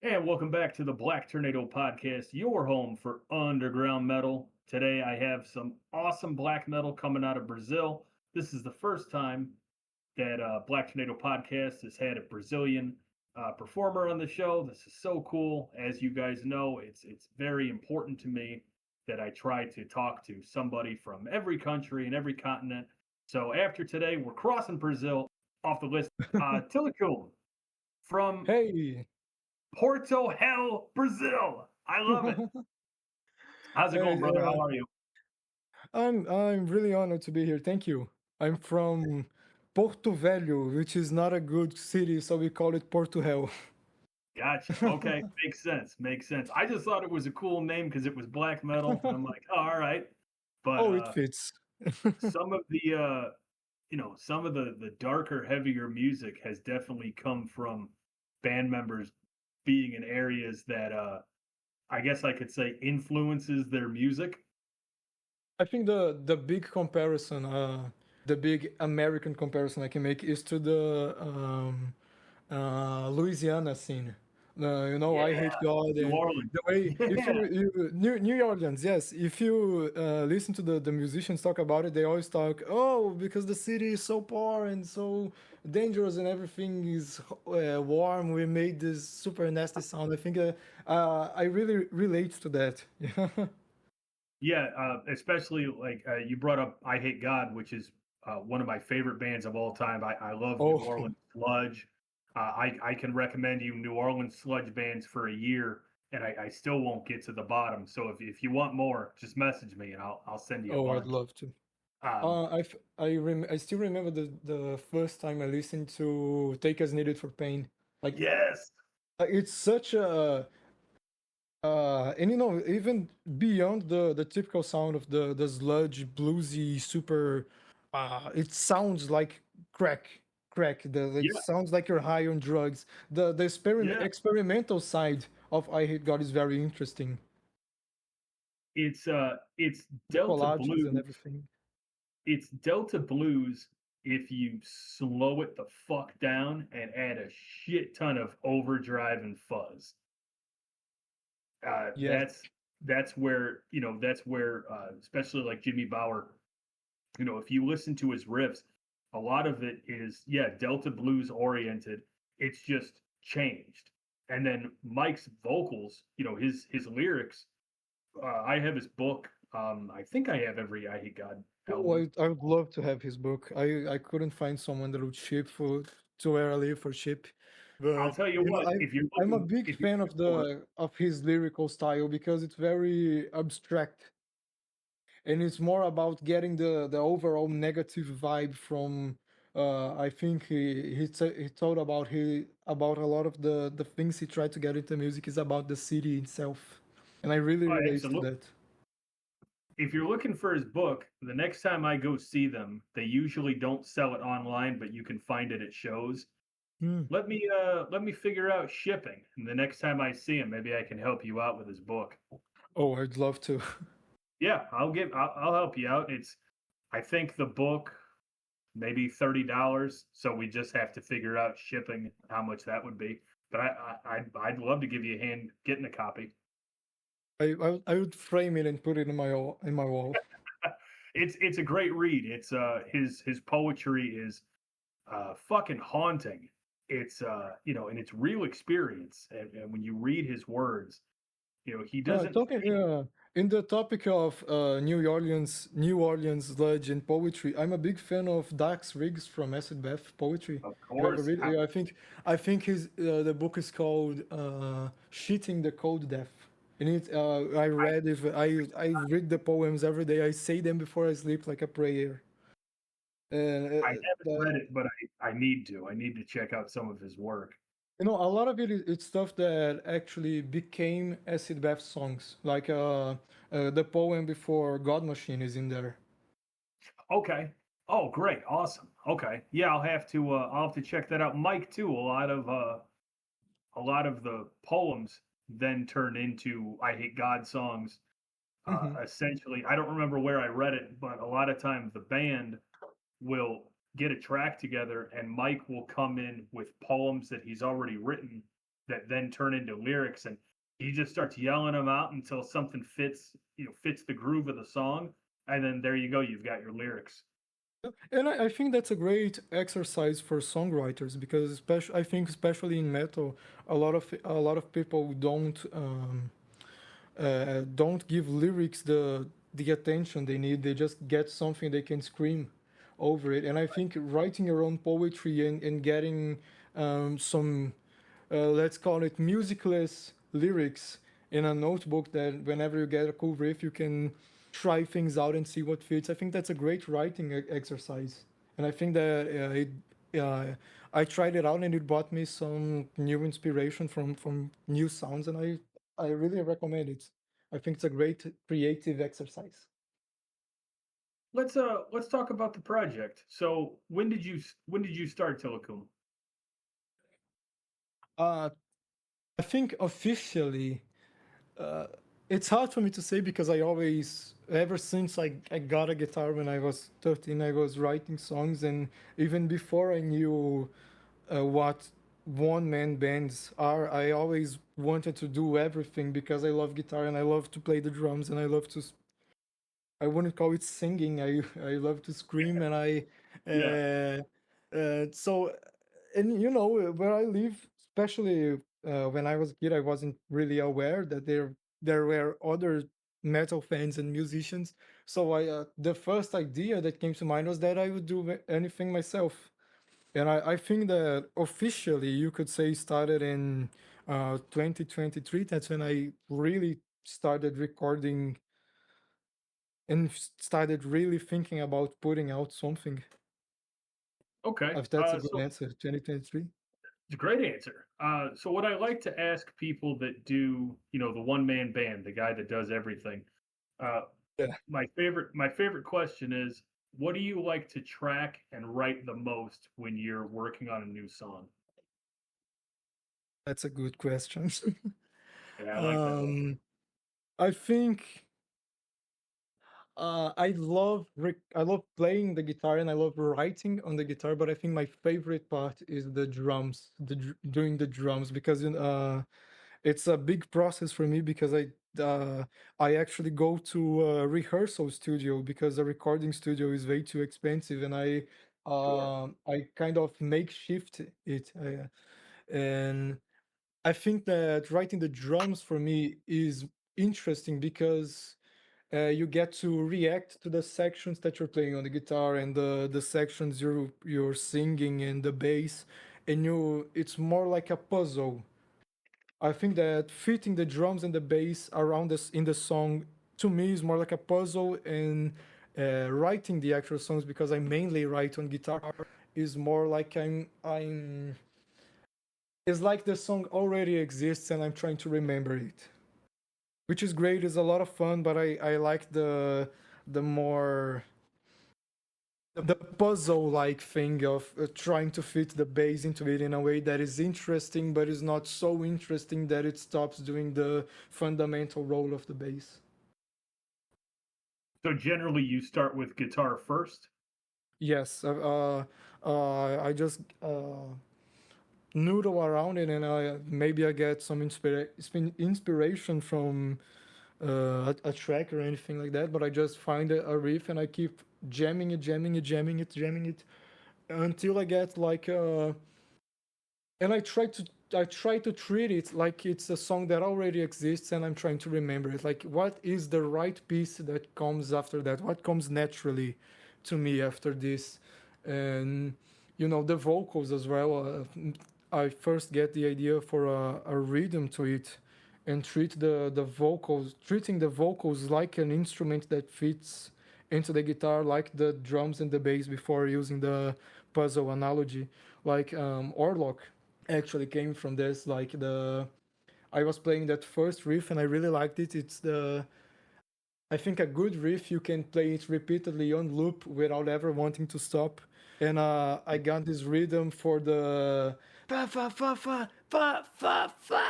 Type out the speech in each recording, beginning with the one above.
And welcome back to the Black Tornado Podcast, your home for underground metal. Today I have some awesome black metal coming out of Brazil. This is the first time that Black Tornado Podcast has had a Brazilian performer on the show. This is so cool. As you guys know, it's very important to me that I try to talk to somebody from every country and every continent. So after today, we're crossing Brazil off the list. TILIKUM from Hey, Porto Hell, Brazil. I love it. How's it going, hey, brother? How are you? I'm really honored to be here. Thank you. I'm from Porto Velho, which is not a good city, so we call it Porto Hell. Gotcha. Okay, makes sense. Makes sense. I just thought it was a cool name because it was black metal, and I'm like, oh, all right. But Oh, it fits. some of the some of the darker, heavier music has definitely come from band members being in areas that I guess I could say influences their music. I think the big comparison, the big American comparison I can make is to the Louisiana scene. I hate Yeah, God, New and Orleans. the way if Yeah, New Orleans, yes, if you listen to the musicians talk about it, they always talk, oh, because the city is so poor and so dangerous and everything is warm. We made this super nasty sound. I think I really relate to that. yeah. Especially like you brought up "I Hate God," which is one of my favorite bands of all time. I love New Oh, Orleans sludge. I can recommend you New Orleans sludge bands for a year, and I still won't get to the bottom. So if you want more, just message me and I'll send you a oh, I'd bunch. love to. Um, I still remember the first time I listened to "Take as Needed for Pain." Like yes, it's such a and even beyond the typical sound of the sludge bluesy super, it sounds like crack it yeah, sounds like you're high on drugs. The yeah. experimental side of I Hate God is very interesting. It's The Delta collages and blues. everything. It's Delta blues if you slow it the fuck down and add a shit ton of overdrive and fuzz. uh, Yes. that's that's where especially like Jimmy Bauer, if you listen to his riffs, a lot of it is Delta blues oriented. It's just changed. And then Mike's vocals, his lyrics. I have his book. I think I have every I Hate God Oh, album. I would love to have his book. I couldn't find someone that would ship for to where I live for ship. I'll But tell you what, I'm a big if you're fan looking for of his lyrical style because it's very abstract and it's more about getting the overall negative vibe from I think he thought about he about a lot of the things he tried to get into music is about the city itself. And I really relate to absolutely. that. If you're looking for his book, the next time I go see them, they usually don't sell it online, but you can find it at shows. Hmm. Let me figure out shipping. And the next time I see him, maybe I can help you out with his book. Oh, I'd love to. Yeah, I'll help you out. It's I think the book maybe $30, so we just have to figure out shipping how much that would be. But I'd love to give you a hand getting a copy. I would frame it and put it in in my wall. It's a great read. It's his poetry is fucking haunting. It's and it's real experience. And when you read his words, he doesn't Talking fake. in the topic of New Orleans sludge and poetry, I'm a big fan of Dax Riggs from Acid Bath Poetry. Of You ever course, read? Yeah, I think his the book is called "Shitting the Cold Death." And I read if I read the poems every day. I say them before I sleep like a prayer. I haven't read The it, but I need to. I need to check out some of his work. A lot of it's stuff that actually became acid bath songs. Like the poem before God Machine is in there. Okay. Oh, great, awesome. Okay, yeah, I'll have to check that out. Mike too. A lot of the poems then turn into I Hate God songs. Hmm. Essentially, I don't remember where I read it, but a lot of times the band will get a track together and Mike will come in with poems that he's already written that then turn into lyrics, and he just starts yelling them out until something fits, fits the groove of the song, and then there you go, you've got your lyrics. And I think that's a great exercise for songwriters because especially I think especially in metal, a lot of people don't give lyrics the attention they need. They just get something they can scream over it. And I think writing your own poetry and getting some let's call it musicless lyrics in a notebook that whenever you get a cool riff you can try things out and see what fits. I think that's a great writing exercise, and I think that I tried it out and it brought me some new inspiration from new sounds, and I really recommend it. I think it's a great creative exercise. Let's talk about the project. So when did you start Tillicum? uh I think officially uh, it's hard for me to say because I always, ever since I got a guitar when I was 13, I was writing songs, and even before I knew what one man bands are, I always wanted to do everything because I love guitar and I love to play the drums and I love to I wouldn't call it singing. I love to scream, and I Yeah. so and where I live, especially when I was a kid, I wasn't really aware that there were other metal fans and musicians. So I the first idea that came to mind was that I would do anything myself, and I think that officially you could say started in 2023. That's when I really started recording and started really thinking about putting out something. Okay. If that's a good So answer, 2023. it's a great answer. So what I like to ask people that do, the one man band, the guy that does everything. Uh, Yeah, my favorite question is, what do you like to track and write the most when you're working on a new song? that's a good question. Yeah, I like that one. um, I think I love playing the guitar and I love writing on the guitar, but I think my favorite part is the drums, doing the drums because it's a big process for me because I actually go to a rehearsal studio because a recording studio is way too expensive, and Sure. I kind of makeshift it, and I think that writing the drums for me is interesting because you get to react to the sections that you're playing on the guitar and the sections you're singing and the bass, and it's more like a puzzle. I think that fitting the drums and the bass around us in the song to me is more like a puzzle, and writing the actual songs because I mainly write on guitar is more like I'm it's like the song already exists and I'm trying to remember it, which is great. It's a lot of fun, but I like the more the puzzle like thing of trying to fit the bass into it in a way that is interesting but is not so interesting that it stops doing the fundamental role of the bass. So generally, you start with guitar first. Yes, I just noodle around it, and maybe I get some inspiration from a track or anything like that, but I just find a riff and I keep jamming it, jamming it, jamming it until I get like and I try to treat it like it's a song that already exists and I'm trying to remember it. Like what is the right piece that comes after that? What comes naturally to me after this? And the vocals as well. I first get the idea for a rhythm to it and treating the vocals like an instrument that fits into the guitar like the drums and the bass before using the puzzle analogy. Like Orlok actually came from this. Like I was playing that first riff and I really liked it. It's the I think a good riff you can play it repeatedly on loop without ever wanting to stop. And I got this rhythm for the fa fa fa fa fa fa fa,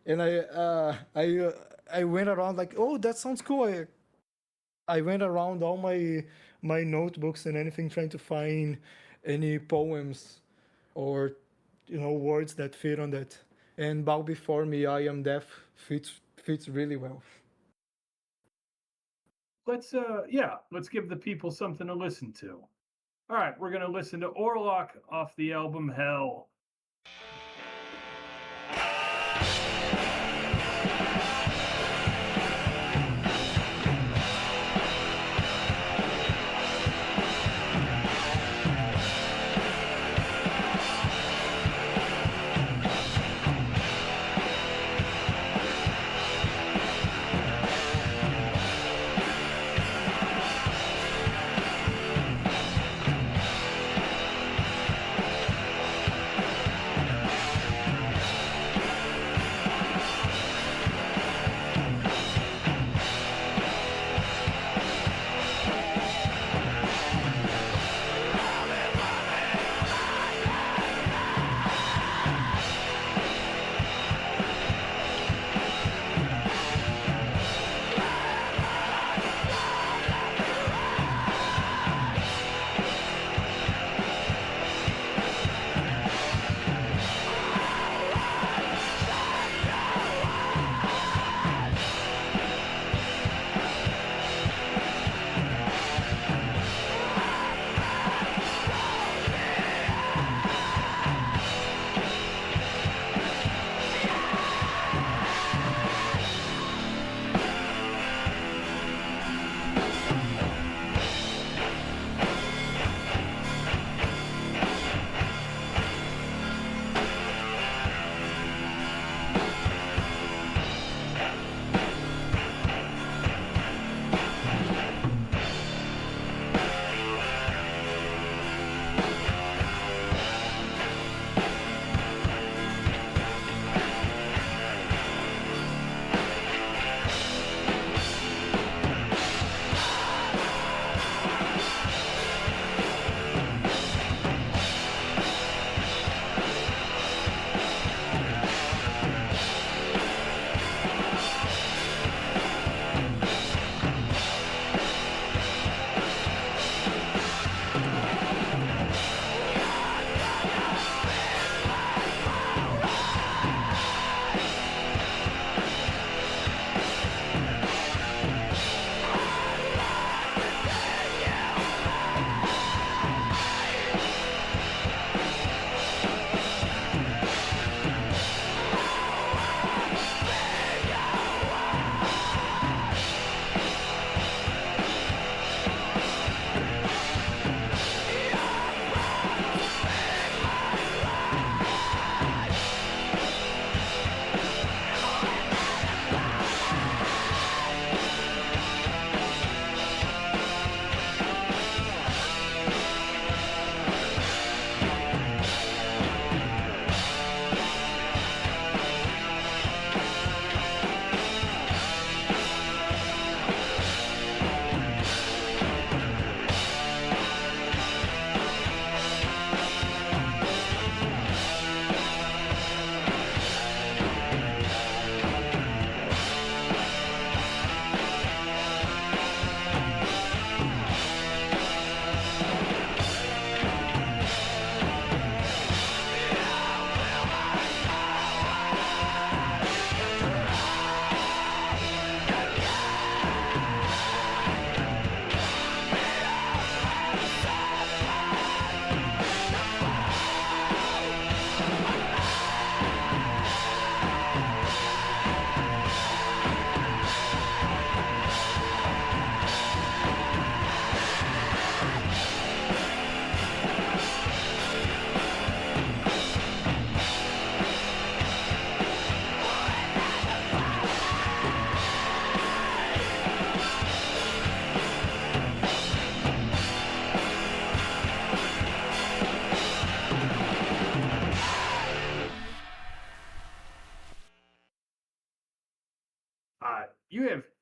and I went around like, oh, that sounds cool. I went around all my notebooks and anything trying to find any poems or words that fit on that. And Bow Before Me, I Am Deaf fits really well. Let's give the people something to listen to. All right, we're gonna listen to Orlock off the album Hell.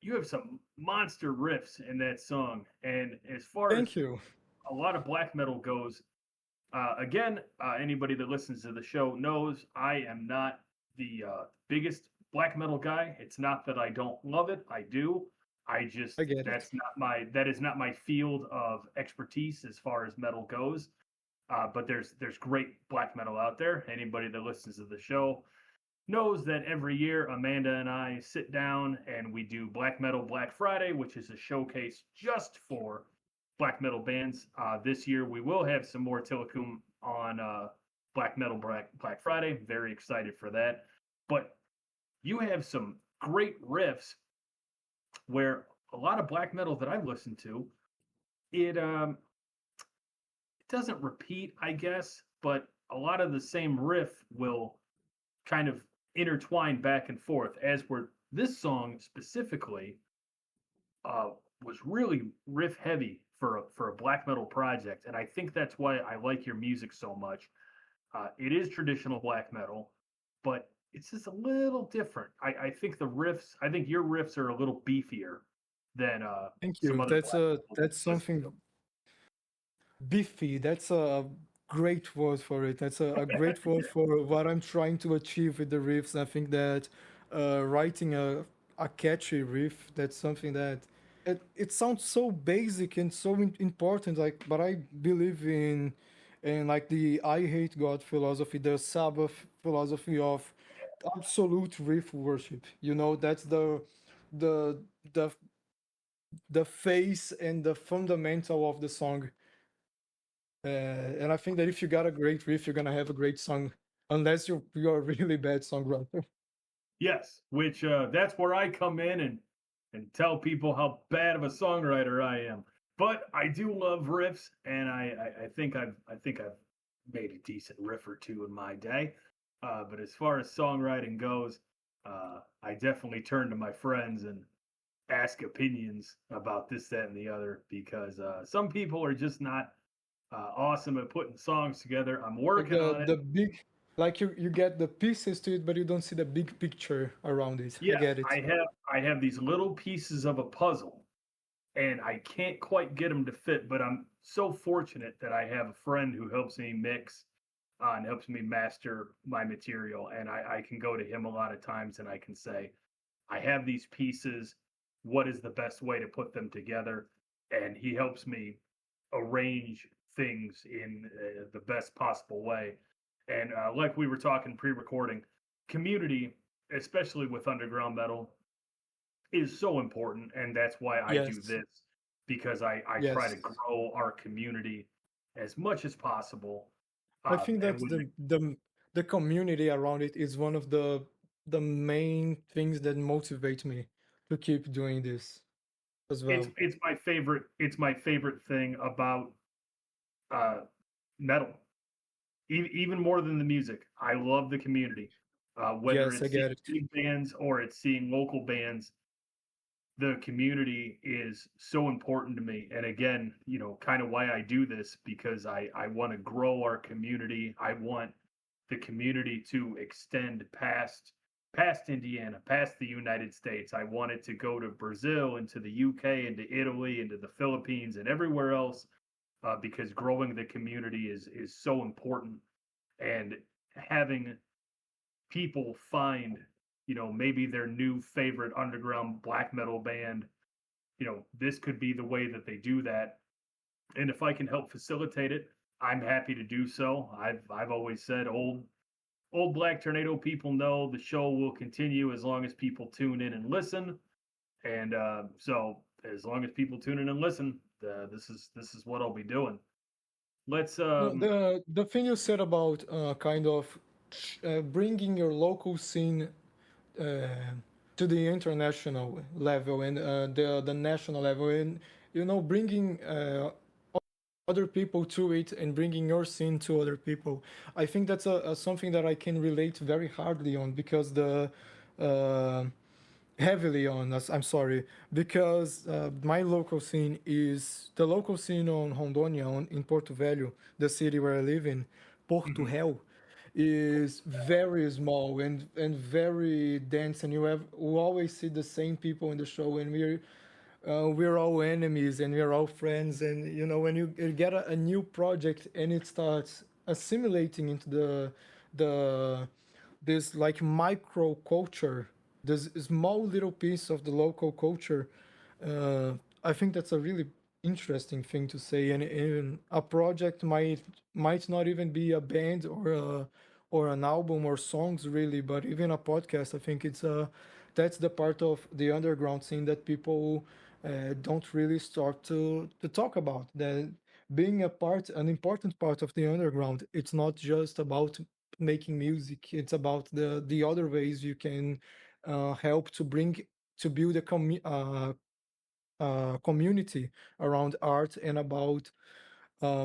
You have some monster riffs in that song, and as far Thank as you. a lot of black metal goes, again, anybody that listens to the show knows I am not the biggest black metal guy. It's not that I don't love it; I do. I just I get it. that is not my field of expertise as far as metal goes. But there's great black metal out there. Anybody that listens to the show knows that every year Amanda and I sit down and we do Black Metal Black Friday, which is a showcase just for black metal bands. This year we will have some more Tillicum on Black Metal Black Friday. Very excited for that. But you have some great riffs where a lot of black metal that I've listened to, it doesn't repeat, I guess, but a lot of the same riff will kind of intertwine back and forth. As where this song specifically uh, was really riff heavy for a black metal project, and I think that's why I like your music so much. It is traditional black metal, but it's just a little different. I think the riffs, I think your riffs are a little beefier than Thank some you. other black metal that That's I listen something beefy. That's a great word for it. That's a great word for what I'm trying to achieve with the riffs. I think that writing a catchy riff, that's something that it sounds so basic and so important. Like, but I believe in like the I hate God philosophy, the Sabbath philosophy of absolute riff worship. You know, that's the the the face and the fundamental of the song. And I think that if you got a great riff, you're gonna have a great song, unless you're a really bad songwriter. Yes, which that's where I come in and tell people how bad of a songwriter I am. But I do love riffs, and I think I've made a decent riff or two in my day. But as far as songwriting goes, I definitely turn to my friends and ask opinions about this, that, and the other because some people are just not awesome at putting songs together. I'm Like working on it. the big, like you get the pieces to it, but you don't see the big picture around it. I Yeah, get it. I have these little pieces of a puzzle and I can't quite get them to fit, but I'm so fortunate that I have a friend who helps me mix and helps me master my material. And I can go to him a lot of times and I can say, I have these pieces. What is the best way to put them together? And he helps me arrange things in the best possible way. And like we were talking pre recording, community, especially with underground metal, is so important, and that's why I do Yes, this because I try to yes. grow our community as much as possible. I think And that with the community around it is one of the main things that motivate me to keep doing this as well. it's my favorite thing about uh, metal, even more than the music. I love the community, whether Yes, I it's seeing get it. big bands or it's seeing local bands. The community is so important to me. And again, you know, kind of why I do this because I want to grow our community. I want the community to extend past Indiana, past the United States. I want it to go to Brazil, into the UK, into Italy, into the Philippines, and everywhere else, because growing the community is so important. And having people find, you know, maybe their new favorite underground black metal band, you know, this could be the way that they do that. And if I can help facilitate it, I'm happy to do so. I've always said old Black Tornado people know the show will continue as long as people tune in and listen. And so as long as people tune in and listen, this is what I'll be doing. Let's No, the thing you said about kind of bringing your local scene uh, to the international level and the national level, and you know, bringing other people to it and bringing your scene to other people. I think that's a something that I can relate very hardly on because uh, heavily on. I'm sorry, because my local scene is the local scene on Rondônia, in Porto Velho, the city where I live in. Porto mhm. Hell is very small and very dense, and you always see the same people in the show, and we're all enemies and we're all friends. And you know, when you get a new project and it starts assimilating into the this like micro culture, this small little piece of the local culture, uh, I think that's a really interesting thing to say, and a project might not even be a band or an album or songs really, but even a podcast. I think it's that's the part of the underground scene that people don't really start to talk about. That being an important part of the underground, it's not just about making music. It's about the other ways you can help to build a community around art and about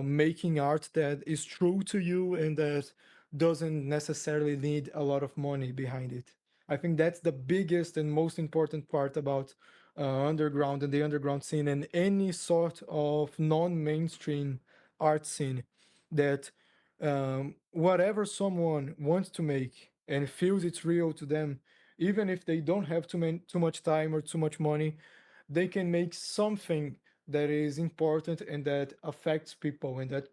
making art that is true to you and that doesn't necessarily need a lot of money behind it. I think that's the biggest and most important part about underground and the underground scene and any sort of non-mainstream art scene, that whatever someone wants to make and feels it's real to them, even if they don't have too much time or too much money, they can make something that is important and that affects people and that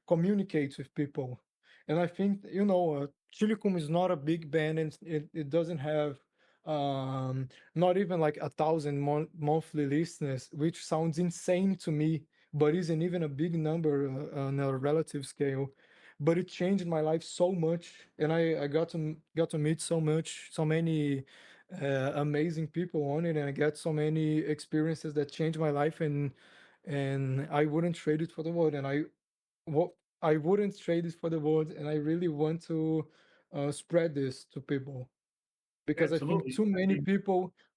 communicates with people. And I think, TILIKUM is not a big band, and it doesn't have not even like 1,000 monthly listeners, which sounds insane to me, but isn't even a big number on a relative scale. But it changed my life so much, and I got to meet so many amazing people on it, and I got so many experiences that changed my life, and I wouldn't trade it for the world. And what I wouldn't trade it for the world, and I really want to spread this to people because I think Absolutely. I mean,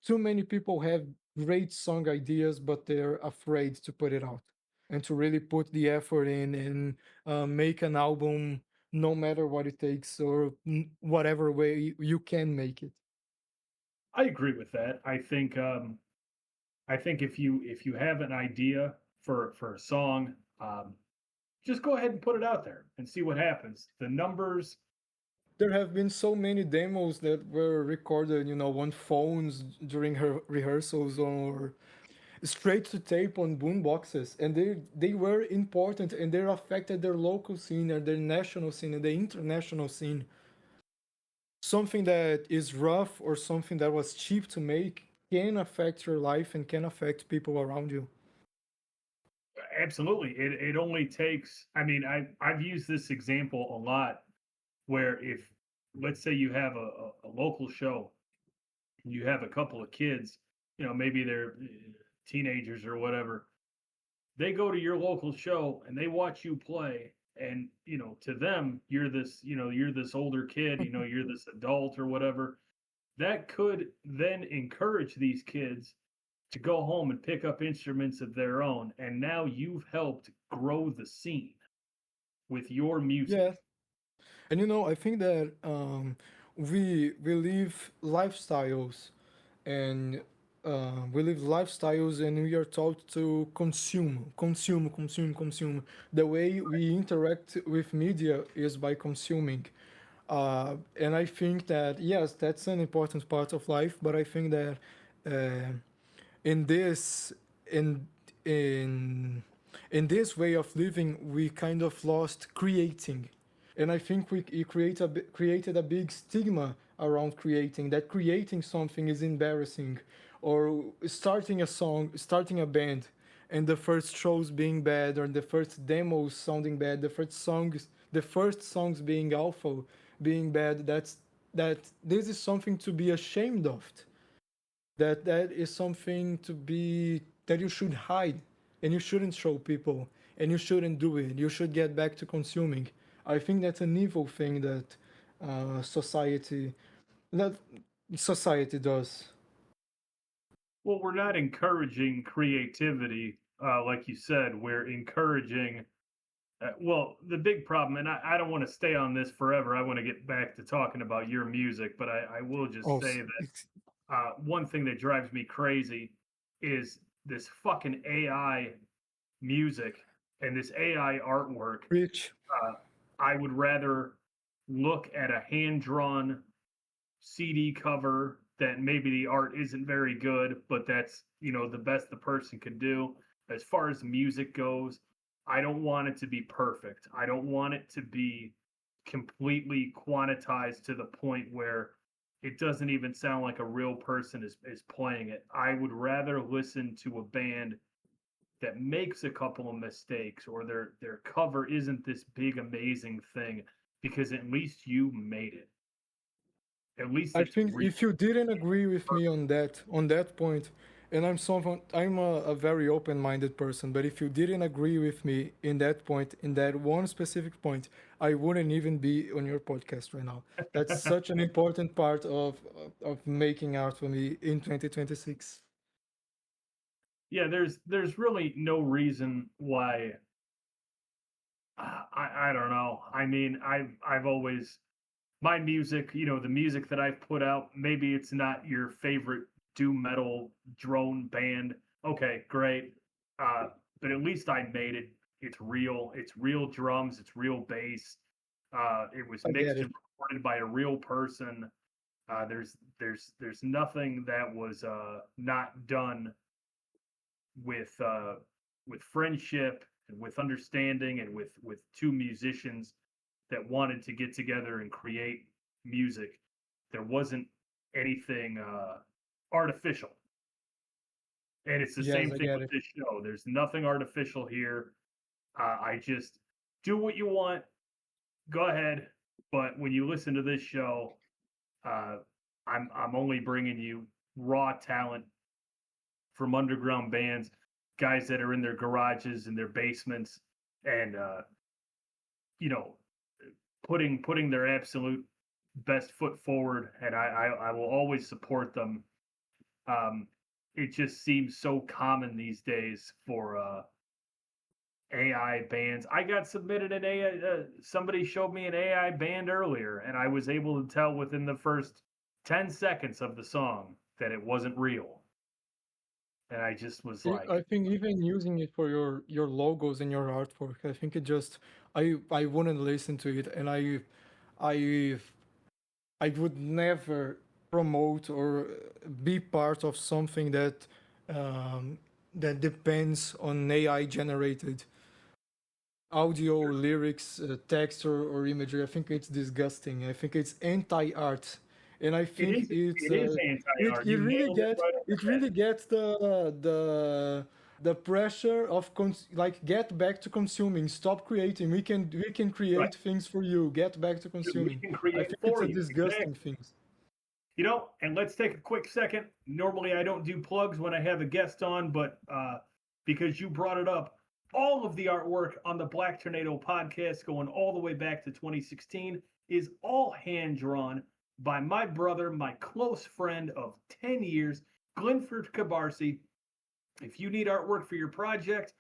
too many people have great song ideas, but they're afraid to put it out and to really put the effort in and make an album, no matter what it takes or whatever way you can make it. I agree with that. I think if you have an idea for a song, just go ahead and put it out there and see what happens. The numbers, There have been so many demos that were recorded, on phones during her rehearsals or straight to tape on boom boxes, and they were important and they affected their local scene and their national scene and the international scene. Something that is rough or something that was cheap to make can affect your life and can affect people around you. absolutely. It only takes. I mean, I've used this example a lot. Where if let's say you have a local show, and you have a couple of kids, maybe they're teenagers or whatever, they go to your local show and they watch you play, and to them you're this older kid, you're this adult or whatever, that could then encourage these kids to go home and pick up instruments of their own, and now you've helped grow the scene with your Yeah, music. and I think that we live lifestyles, and and we are taught to consume, consume, consume, consume. The way we interact with media is by consuming. And I think that yes, that's an important part of life, but I think that uh, in this in in in this way of living we kind of lost creating, and I think created a big stigma around creating, that creating something is embarrassing, or starting a band and the first shows being bad or the first demos sounding bad, the first songs being awful, being bad. That this is something to be ashamed of, that is something to be that you should hide, and you shouldn't show people, and you shouldn't do it. You should get back to consuming. I think that's an evil thing that uh, society that society does. Well, we're not encouraging creativity, like you said. We're encouraging. Well, the big problem, and I don't want to stay on this forever. I want to get back to talking about your music, but I will just Oh, say that one thing that drives me crazy is this fucking AI music and this AI artwork. rich. Uh, I would rather look at a hand drawn CD cover that maybe the art isn't very good, but that's, the best the person could do. As far as music goes, I don't want it to be perfect. I don't want it to be completely quantized to the point where it doesn't even sound like a real person is playing it. I would rather listen to a band that makes a couple of mistakes, or their cover isn't this big amazing thing, because at least you made it. At least I it's think real. if you didn't agree with me on that point, and I'm a very open-minded person, but if you didn't agree with me in that point, in that one specific point, I wouldn't even be on your podcast right now. That's such an important part of making art for me in 2026. Yeah, there's really no reason why. I don't know. I mean, I've always, my music, the music that I've put out, maybe it's not your favorite doom metal drone band. Okay, great. Uh, but at least I made it. It's real. It's real drums. It's real bass. It was I get mixed and it. recorded by a real person. There's nothing that was not done with uh, with friendship and with understanding and with two musicians that wanted to get together and create music. There wasn't anything artificial, and it's the Yes, same I thing get with it. this show. There's nothing artificial here. I just do what you want. Go ahead, but when you listen to this show, uh, I'm only bringing you raw talent from underground bands, guys that are in their garages and their basements, and you know, putting their absolute best foot forward, and I will always support them. Um, it just seems so common these days for AI bands. I got submitted an AI. Somebody showed me an AI band earlier, and I was able to tell within the first 10 seconds of the song that it wasn't real. And I just was I like, think even using it for your logos and your artwork, I think it just I wouldn't listen to it, and I I would never promote or be part of something um, that depends on AI generated audio, lyrics, text, or imagery. I think it's disgusting. I think it's anti-art, and I it think is it is anti-art. You nailed it right on it the head. really gets the pressure of like get back to consuming, stop creating. We can Right. create things for you. Get back to Dude, we consuming. can I create think it's for a you. Exactly. disgusting thing. And let's take a quick second. Normally, I don't do plugs when I have a guest on, but because you brought it up, all of the artwork on the Black Tornado podcast, going all the way back to 2016, is all hand drawn by my brother, my close friend of 10 years, Glenford Cabarsi. If you need artwork for your project,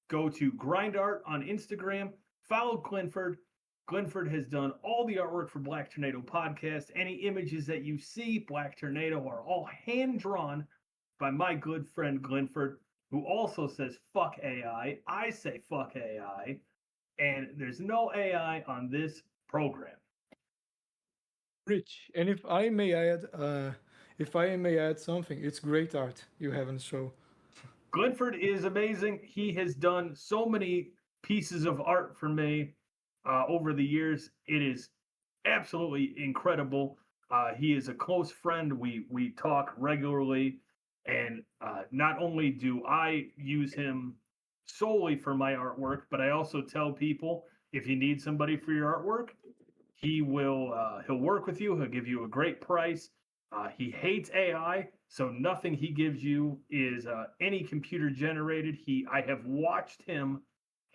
go to Grind Art on Instagram, follow Glenford. Glenford has done all the artwork for Black Tornado Podcast. Any images that you see, Black Tornado, are all hand drawn by my good friend Glenford, who also says fuck AI. I say fuck AI, and there's no AI on this program. Rich, and if I may add something, it's great art you have in the show. Glenford is amazing. He has done so many pieces of art for me over the years. It is absolutely incredible. He is a close friend. We talk regularly, and not only do I use him solely for my artwork, but I also tell people if you need somebody for your artwork, he'll work with you. He'll give you a great price. He hates AI, so nothing he gives you is any computer generated. I have watched him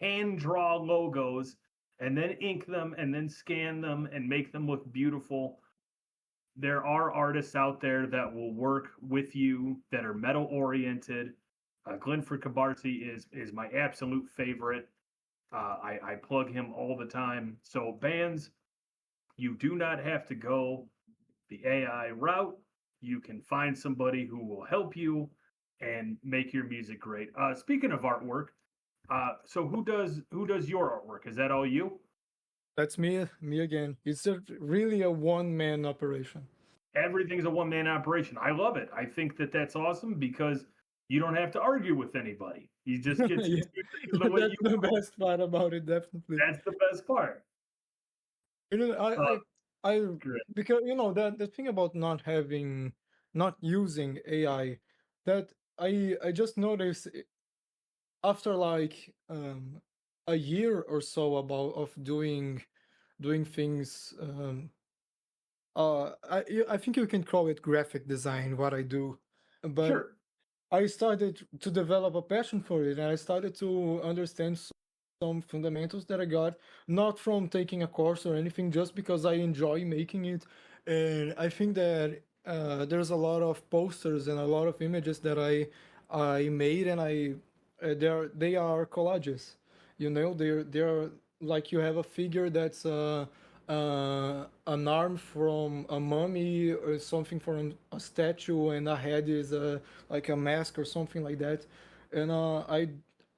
hand draw logos and then ink them and then scan them and make them look beautiful. There are artists out there that will work with you that are metal oriented. Glenford Cabarsi is my absolute favorite. I plug him all the time. So bands, you do not have to go the AI route. You can find somebody who will help you and make your music great. Speaking of artwork, so who does your artwork? Is that all you? That's me again. It's really a one-man operation. Everything's a one man operation. I love it. I think that that's awesome because you don't have to argue with anybody. You just get to Yeah, do things the way that's you the want. best part about it, definitely. That's the best part. You know, Uh, I, Great. because you know that the thing about not using AI, that I just noticed. after like a year or so about of doing things, I think you can call it graphic design what I do, but Sure. I started to develop a passion for it, and I started to understand some fundamentals that I got, not from taking a course or anything, just because I enjoy making it. And I think that there's a lot of posters and a lot of images that I made, and they are collages. You know, they're like you have a figure that's an arm from a mummy or something from a statue, and a head is like a mask or something like that. And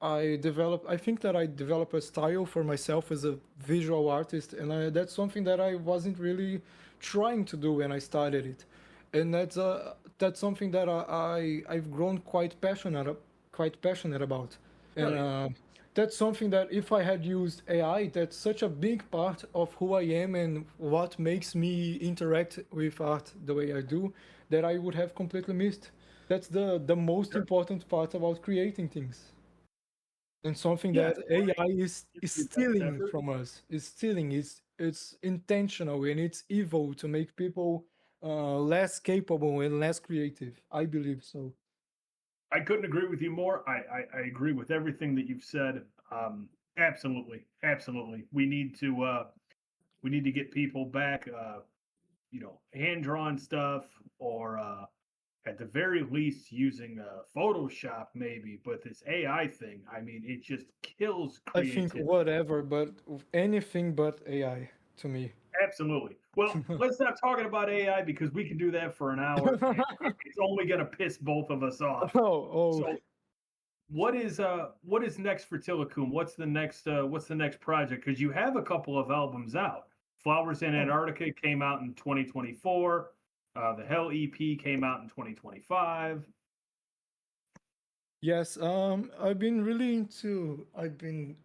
I think that I developed a style for myself as a visual artist, and that's something that I wasn't really trying to do when I started it. And that's something that I've grown quite passionate about. And Brilliant. that's something that if I had used AI, that's such a big part of who I am and what makes me interact with art the way I do, that I would have completely missed. That's the most Sure. important part about creating things. And something Yeah. that AI Give is your best stealing effort. from us, is stealing, it's intentional and it's evil to make people less capable and less creative. I believe so. I couldn't agree with you more. I agree with everything that you've said. Absolutely, absolutely. We need to get people back. Hand drawn stuff, or at the very least using Photoshop, maybe. But this AI thing, I mean, it just kills I think creativity. whatever, but anything but AI to me. Absolutely. Well, let's not talking about AI because we can do that for an hour, and it's only going to piss both of us off. Oh, So, what is next for TILIKUM? What's the next project? Because you have a couple of albums out. Flowers in oh. Antarctica came out in 2024. The Hell EP came out in 2025. Yes, I've been really into. I've been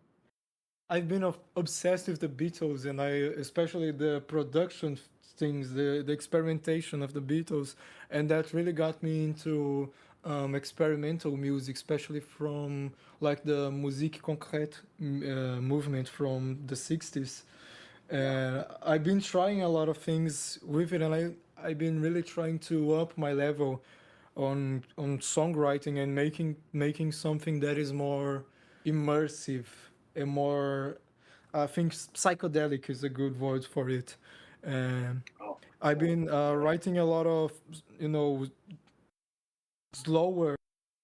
obsessed with the Beatles, and I especially the production things, the experimentation of the Beatles, and that really got me into experimental music, especially from like the musique concrète movement from the '60s. Yeah. I've been trying a lot of things with it, and I've been really trying to up my level on songwriting and making something that is more immersive and more. I think psychedelic is a good word for it. And Oh, I've been writing a lot of slower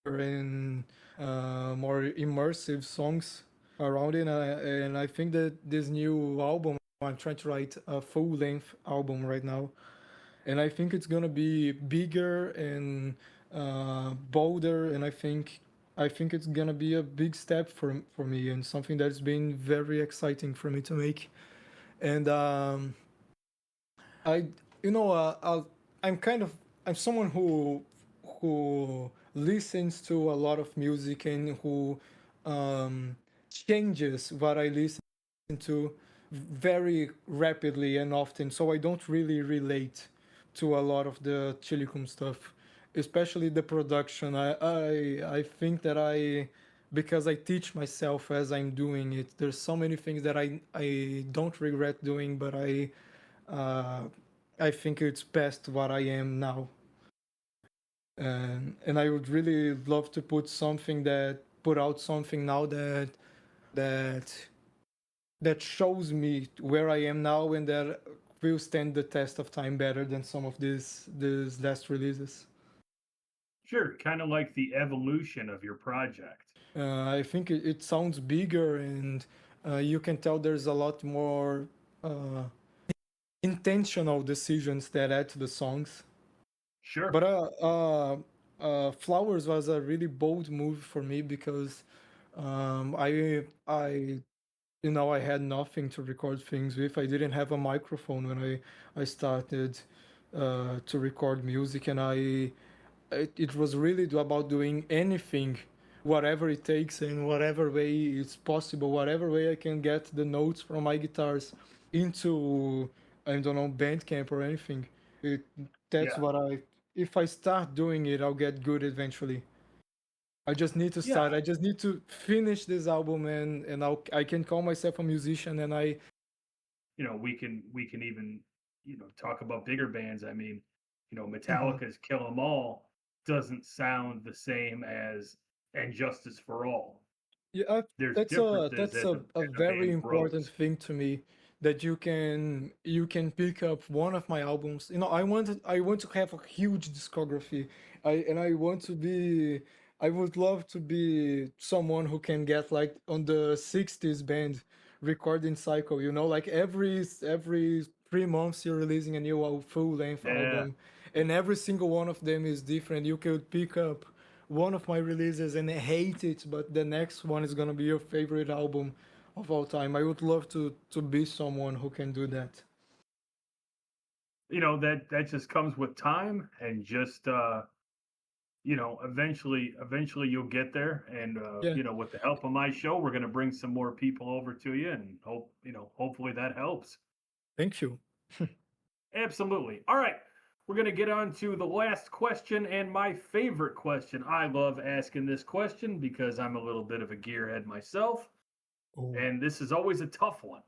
and more immersive songs around it, and I think that this new album, I'm trying to write a full length album right now, and I think it's gonna be bigger and bolder, and I think it's gonna be a big step for me and something that's been very exciting for me to make. And I, you know, I'm kind of I'm someone who listens to a lot of music and who um, changes what I listen to very rapidly and often. So I don't really relate to a lot of the Chilicum stuff, especially the production. I think that because I teach myself as I'm doing it. There's so many things that I don't regret doing, but uh, I think it's best what I am now, and I would really love to put out something now that that shows me where I am now and that will stand the test of time better than some of these last releases. sure. Kind of like the evolution of your project. I think it sounds bigger, and you can tell there's a lot more uh, intentional decisions that add to the songs. Sure. But Flowers was a really bold move for me because I had nothing to record things with. I didn't have a microphone when I started to record music, and it was really about doing anything, whatever it takes, and whatever way it's possible, whatever way I can get the notes from my guitars into, I don't know, Bandcamp or anything. It, that's Yeah. what I. If I start doing it, I'll get good eventually. I just need to Yeah, start. I just need to finish this album, and I can call myself a musician. And I we can even talk about bigger bands. I mean, Mhm. Metallica's "Kill 'Em All" doesn't sound the same as "And Justice for All." Yeah, There's differences that's as a a very band important grows. thing to me, that you can pick up one of my albums. I want to have a huge discography. I want to be I would love to be someone who can get like on the 60s band recording cycle, like every 3 months you're releasing a new full length Yeah, album, and every single one of them is different. You could pick up one of my releases and hate it, but the next one is gonna be your favorite album of all time. I would love to be someone who can do that. that just comes with time and just eventually you'll get there. And Yeah, with the help of my show, we're going to bring some more people over to you, and hopefully that helps. thank you. Absolutely. All right. We're going to get on to the last question and my favorite question. I love asking this question because I'm a little bit of a gearhead myself, Oh, and this is always a tough one.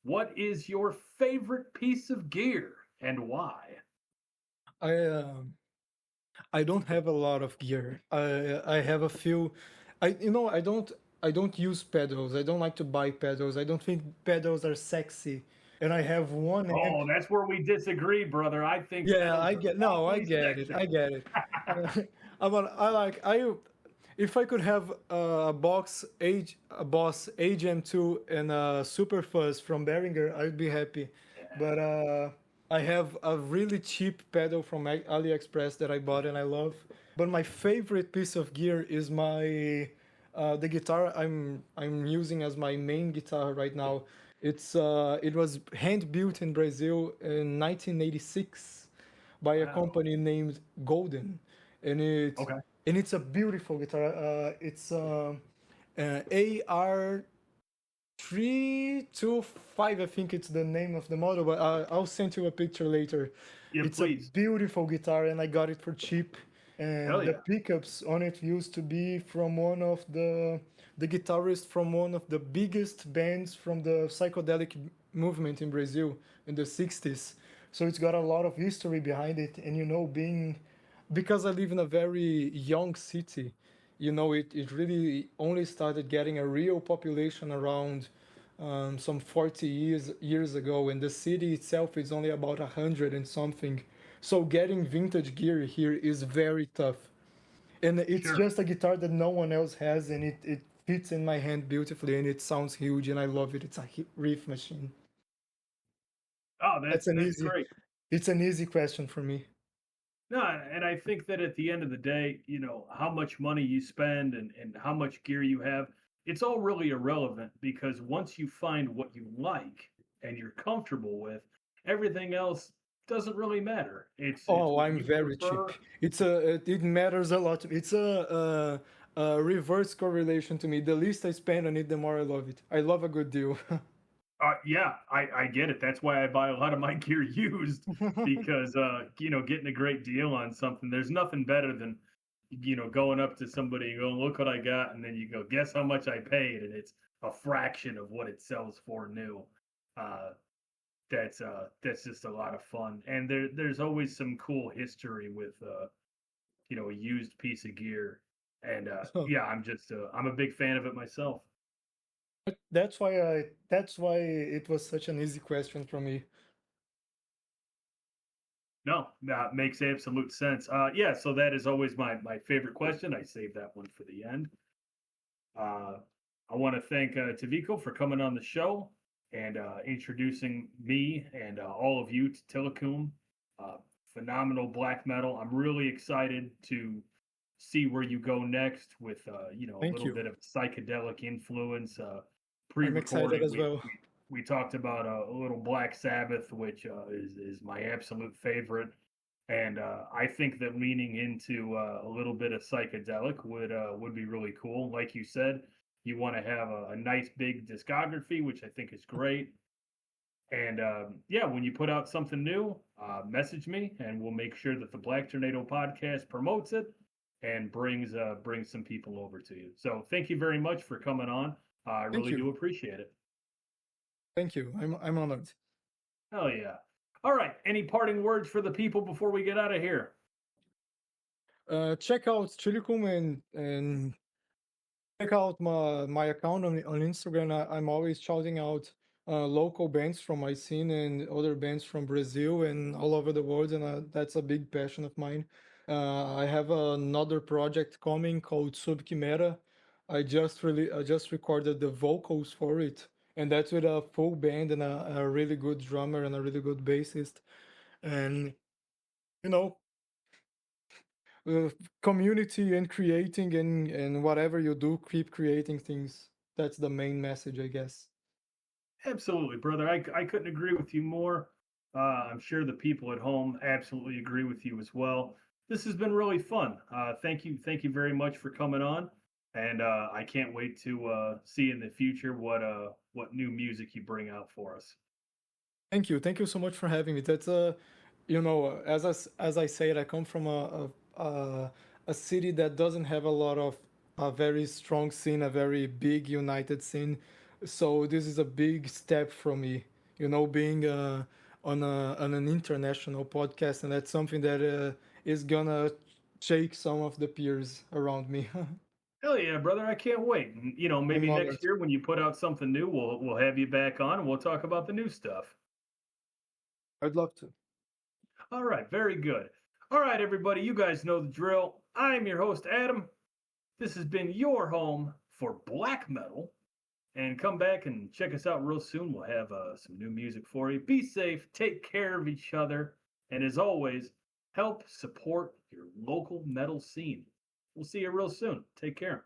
What is your favorite piece of gear and why? I um I don't have a lot of gear. I have a few. I don't use pedals. I don't like to buy pedals. I don't think pedals are sexy. And I have one amp. Oh, that's where we disagree, brother. I think Yeah, pedals I are get no, I awfully get it. sexy. I get it. I like I if I could have a Boss AGM2 and a Super Fuzz from Behringer, I'd be happy. But I have a really cheap pedal from AliExpress that I bought and I love. But my favorite piece of gear is my the guitar I'm using as my main guitar right now. It was hand built in Brazil in 1986 by a Wow. company named Golden, and it Okay. and it's a beautiful guitar. It's AR 325, I think it's the name of the model, but I'll send you a picture later. Yeah, It's a please. beautiful guitar, and I got it for cheap. And Hell the yeah. pickups on it used to be from one of the guitarist from one of the biggest bands from the psychedelic movement in Brazil in the 60s. So it's got a lot of history behind it, and being because I live in a very young city, it really only started getting a real population around some 40 years ago, and the city itself is only about 100 and something. So getting vintage gear here is very tough, and it's Sure. just a guitar that no one else has, and it fits in my hand beautifully, and it sounds huge, and I love it. It's a riff machine. Oh, That's that's great. it's an easy question for me. No, and I think that at the end of the day, how much money you spend and how much gear you have, it's all really irrelevant because once you find what you like and you're comfortable with, everything else doesn't really matter. It's Oh, what I'm you very cheap. prefer. It matters a lot. It's a reverse correlation to me. The least I spend on it, the more I love it. I love a good deal. Yeah, I get it. That's why I buy a lot of my gear used because getting a great deal on something. There's nothing better than going up to somebody and going, "Look what I got," and then you go, "Guess how much I paid?" and it's a fraction of what it sells for new. Uh, that's just a lot of fun, and there's always some cool history with a used piece of gear, and So yeah, I'm a big fan of it myself. that's why it was such an easy question for me. No, that makes absolute sense. Yeah, so that is always my favorite question. I save that one for the end. Uh, I want to thank Tavico for coming on the show and introducing me and all of you to Tilikum. Uh, Phenomenal black metal. I'm really excited to see where you go next with a Thank little you. bit of psychedelic influence. I'm excited Pre-recording, as well. we talked about a little Black Sabbath, which is my absolute favorite. And I think that leaning into a little bit of psychedelic would be really cool. Like you said, you want to have a nice big discography, which I think is great. And yeah, when you put out something new, message me, and we'll make sure that the Black Tornado podcast promotes it. and brings some people over to you. So thank you very much for coming on. I Thank really you. do appreciate it. Thank you. I'm honored. Hell yeah. All right. Any parting words for the people before we get out of here? Check out TILIKUM and check out my account on Instagram. I'm always shouting out local bands from my scene and other bands from Brazil and all over the world, and that's a big passion of mine. I have another project coming called Sub Quimera. I just recorded the vocals for it, and that's with a full band and a really good drummer and a really good bassist. And you know, uh, community and creating and whatever you do, keep creating things. That's the main message, I guess. Absolutely, brother. I couldn't agree with you more. I'm sure the people at home absolutely agree with you as well. This has been really fun. Thank you very much for coming on, and I can't wait to see in the future what new music you bring out for us. Thank you so much for having me. That's a, you know, as I said, I come from a city that doesn't have a lot of a very strong scene, a very big united scene. So this is a big step for me, you know, being on an international podcast, and that's something that is gonna shake some of the peers around me. Hell yeah, brother! I can't wait. And, I'm maybe honored. next year when you put out something new, we'll have you back on and we'll talk about the new stuff. I'd love to. All right, very good. All right, everybody, you guys know the drill. I'm your host, Adam. This has been your home for black metal. And come back and check us out real soon. We'll have some new music for you. Be safe, take care of each other, and as always, help support your local metal scene. We'll see you real soon. Take care.